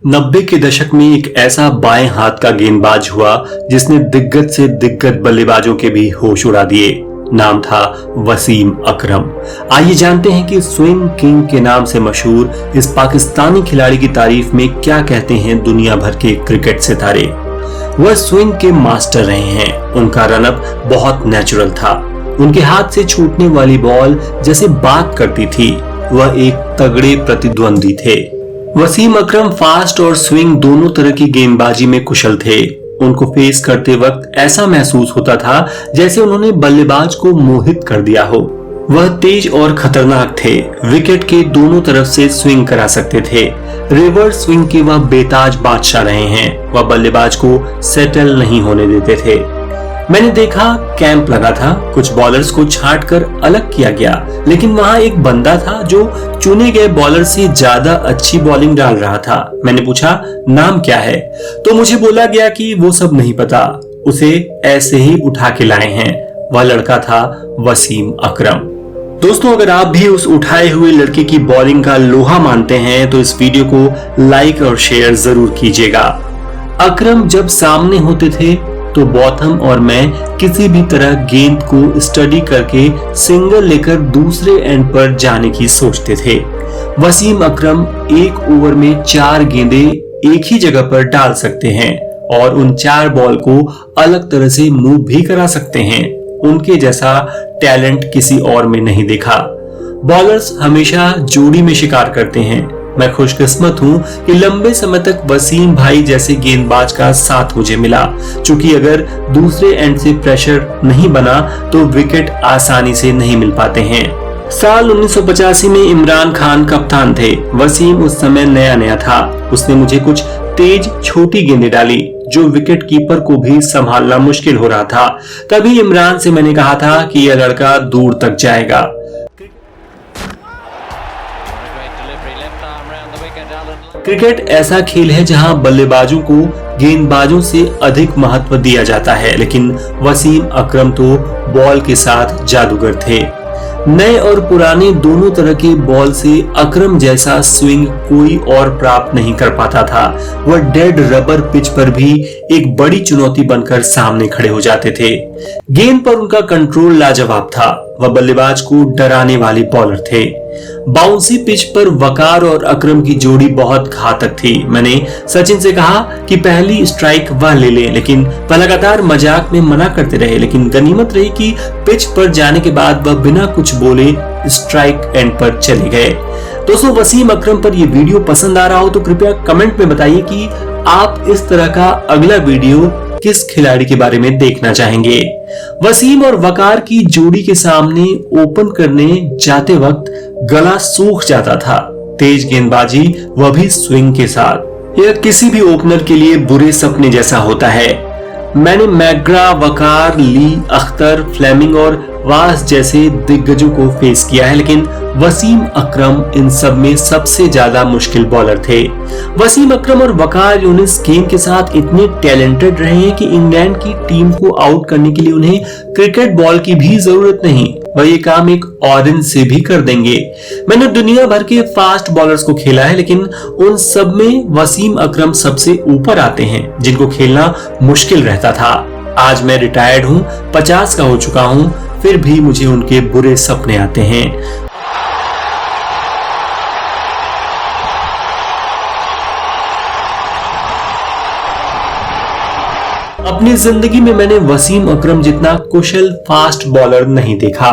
90 के दशक में एक ऐसा बाएं हाथ का गेंदबाज हुआ जिसने दिग्गज से दिग्गज बल्लेबाजों के भी होश उड़ा दिए। नाम था वसीम अकरम। आइए जानते हैं कि स्विंग किंग के नाम से मशहूर इस पाकिस्तानी खिलाड़ी की तारीफ में क्या कहते हैं दुनिया भर के क्रिकेट सितारे। वह स्विंग के मास्टर रहे हैं। उनका रनअप बहुत नेचुरल था। उनके हाथ से छूटने वाली बॉल जैसे बात करती थी। वह एक तगड़े प्रतिद्वंदी थे। वसीम अकरम फास्ट और स्विंग दोनों तरह की गेंदबाजी में कुशल थे। उनको फेस करते वक्त ऐसा महसूस होता था जैसे उन्होंने बल्लेबाज को मोहित कर दिया हो। वह तेज और खतरनाक थे। विकेट के दोनों तरफ से स्विंग करा सकते थे। रिवर्स स्विंग के वह बेताज बादशाह रहे हैं। वह बल्लेबाज को सेटल नहीं होने देते थे। मैंने देखा कैंप लगा था, कुछ बॉलर्स को छांट कर अलग किया गया, लेकिन वहां एक बंदा था जो चुने गए बॉलर से ज्यादा अच्छी बॉलिंग डाल रहा था। मैंने पूछा नाम क्या है, तो मुझे बोला गया कि वो सब नहीं पता, उसे ऐसे ही उठा के लाए हैं। वह लड़का था वसीम अकरम। दोस्तों, अगर आप भी उस उठाए हुए लड़के की बॉलिंग का लोहा मानते हैं तो इस वीडियो को लाइक और शेयर जरूर कीजिएगा। अकरम जब सामने होते थे तो बॉथम और मैं किसी भी तरह गेंद को स्टडी करके सिंगल लेकर दूसरे एंड पर जाने की सोचते थे। वसीम अकरम एक ओवर में 4 गेंदें एक ही जगह पर डाल सकते हैं और उन 4 बॉल को अलग तरह से मूव भी करा सकते हैं। उनके जैसा टैलेंट किसी और में नहीं देखा। बॉलर्स हमेशा जोड़ी में शिकार करते हैं। मैं खुशकिस्मत हूं कि लंबे समय तक वसीम भाई जैसे गेंदबाज का साथ मुझे मिला, क्योंकि अगर दूसरे एंड से प्रेशर नहीं बना तो विकेट आसानी से नहीं मिल पाते हैं। साल 1985 में इमरान खान कप्तान थे। वसीम उस समय नया नया था। उसने मुझे कुछ तेज छोटी गेंदें डाली जो विकेट कीपर को भी संभालना मुश्किल हो रहा था। तभी इमरान से मैंने कहा था कि यह लड़का दूर तक जाएगा। क्रिकेट ऐसा खेल है जहां बल्लेबाजों को गेंदबाजों से अधिक महत्व दिया जाता है, लेकिन वसीम अकरम तो बॉल के साथ जादूगर थे। नए और पुराने दोनों तरह के बॉल से अकरम जैसा स्विंग कोई और प्राप्त नहीं कर पाता था। वह डेड रबर पिच पर भी एक बड़ी चुनौती बनकर सामने खड़े हो जाते थे। गेंद पर उनका कंट्रोल लाजवाब था। वह बल्लेबाज को डराने वाले बॉलर थे। बाउंसी पिच पर वकार और अकरम की जोड़ी बहुत घातक थी। मैंने सचिन से कहा कि पहली स्ट्राइक वह ले ले, लेकिन वह लगातार मजाक में मना करते रहे। लेकिन गनीमत रही कि पिच पर जाने के बाद वह बिना कुछ बोले स्ट्राइक एंड पर चले गए। दोस्तों, वसीम अकरम पर यह वीडियो पसंद आ रहा हो तो कृपया कमेंट में बताइए कि आप इस तरह का अगला वीडियो किस खिलाड़ी के बारे में देखना चाहेंगे। वसीम और वकार की जोड़ी के सामने ओपन करने जाते वक्त गला सूख जाता था। तेज गेंदबाजी, वह भी स्विंग के साथ, यह किसी भी ओपनर के लिए बुरे सपने जैसा होता है। मैंने मैग्रा, वकार, ली, अख्तर, फ्लेमिंग और वास जैसे दिग्गजों को फेस किया है, लेकिन वसीम अकरम इन सब में सबसे ज्यादा मुश्किल बॉलर थे। वसीम अकरम और वकार यूनिस गेम के साथ इतने टैलेंटेड रहे हैं कि इंग्लैंड की टीम को आउट करने के लिए उन्हें क्रिकेट बॉल की भी जरूरत नहीं, वह ये काम एक ऑरेंज से भी कर देंगे। मैंने दुनिया भर के फास्ट बॉलर्स को खेला है, लेकिन उन सब में वसीम अकरम सबसे ऊपर आते हैं, जिनको खेलना मुश्किल रहता था। आज मैं रिटायर्ड हूं, 50 का हो चुका हूं, फिर भी मुझे उनके बुरे सपने आते हैं। अपनी जिंदगी में मैंने वसीम अकरम जितना कुशल फास्ट बॉलर नहीं देखा।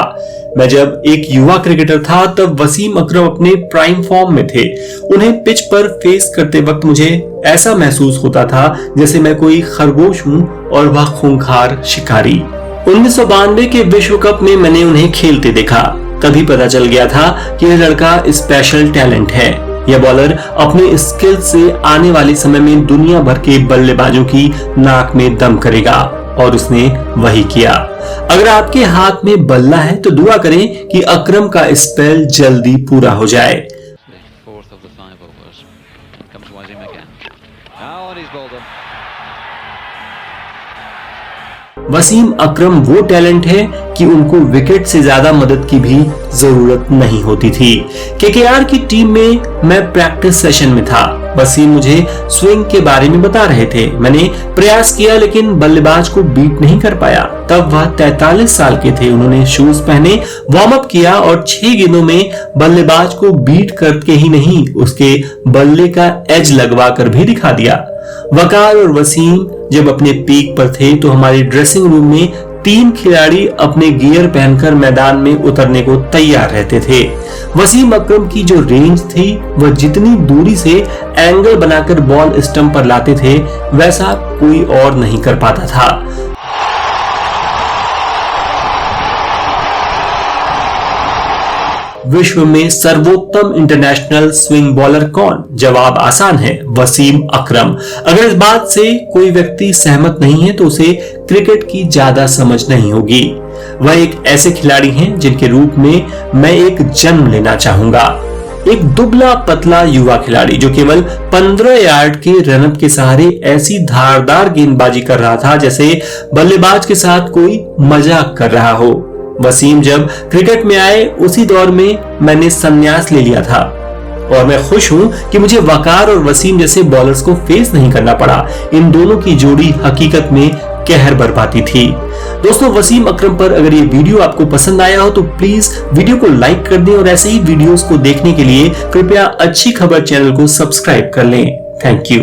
मैं जब एक युवा क्रिकेटर था तब वसीम अकरम अपने प्राइम फॉर्म में थे। उन्हें पिच पर फेस करते वक्त मुझे ऐसा महसूस होता था जैसे मैं कोई खरगोश हूं और वह खूंखार शिकारी। 1992 के विश्व कप में मैंने उन्हें खेलते देखा। तभी पता चल गया था कि यह लड़का स्पेशल टैलेंट है। यह बॉलर अपने स्किल से आने वाले समय में दुनिया भर के बल्लेबाजों की नाक में दम करेगा, और उसने वही किया। अगर आपके हाथ में बल्ला है तो दुआ करें कि अकरम का स्पेल जल्दी पूरा हो जाए। वसीम अकरम वो टैलेंट है कि उनको विकेट से ज्यादा मदद की भी जरूरत नहीं होती थी। केकेआर की टीम में मैं प्रैक्टिस सेशन में था। वसीम मुझे स्विंग के बारे में बता रहे थे। मैंने प्रयास किया लेकिन बल्लेबाज को बीट नहीं कर पाया। तब वह 43 साल के थे। उन्होंने शूज पहने, वार्म अप किया और 6 गेंदों में बल्लेबाज को बीट करके ही नहीं, उसके बल्ले का एज लगवा कर भी दिखा दिया। वकार और वसीम जब अपने पीक पर थे तो हमारे ड्रेसिंग रूम में 3 खिलाड़ी अपने गियर पहनकर मैदान में उतरने को तैयार रहते थे। वसीम अकरम की जो रेंज थी, वह जितनी दूरी से एंगल बनाकर बॉल स्टंप पर लाते थे, वैसा कोई और नहीं कर पाता था। विश्व में सर्वोत्तम इंटरनेशनल स्विंग बॉलर कौन? जवाब आसान है, वसीम अकरम। अगर इस बात से कोई व्यक्ति सहमत नहीं है तो उसे क्रिकेट की ज्यादा समझ नहीं होगी। वह एक ऐसे खिलाड़ी हैं जिनके रूप में मैं एक जन्म लेना चाहूंगा। एक दुबला पतला युवा खिलाड़ी जो केवल 15 यार्ड के रनअप के सहारे ऐसी धारदार गेंदबाजी कर रहा था जैसे बल्लेबाज के साथ कोई मजाक कर रहा हो। वसीम जब क्रिकेट में आए उसी दौर में मैंने संन्यास ले लिया था और मैं खुश हूं कि मुझे वकार और वसीम जैसे बॉलर्स को फेस नहीं करना पड़ा। इन दोनों की जोड़ी हकीकत में कहर बरपाती थी। दोस्तों, वसीम अकरम पर अगर ये वीडियो आपको पसंद आया हो तो प्लीज वीडियो को लाइक कर दें और ऐसे ही वीडियोस को देखने के लिए कृपया अच्छी खबर चैनल को सब्सक्राइब कर लें। Thank you.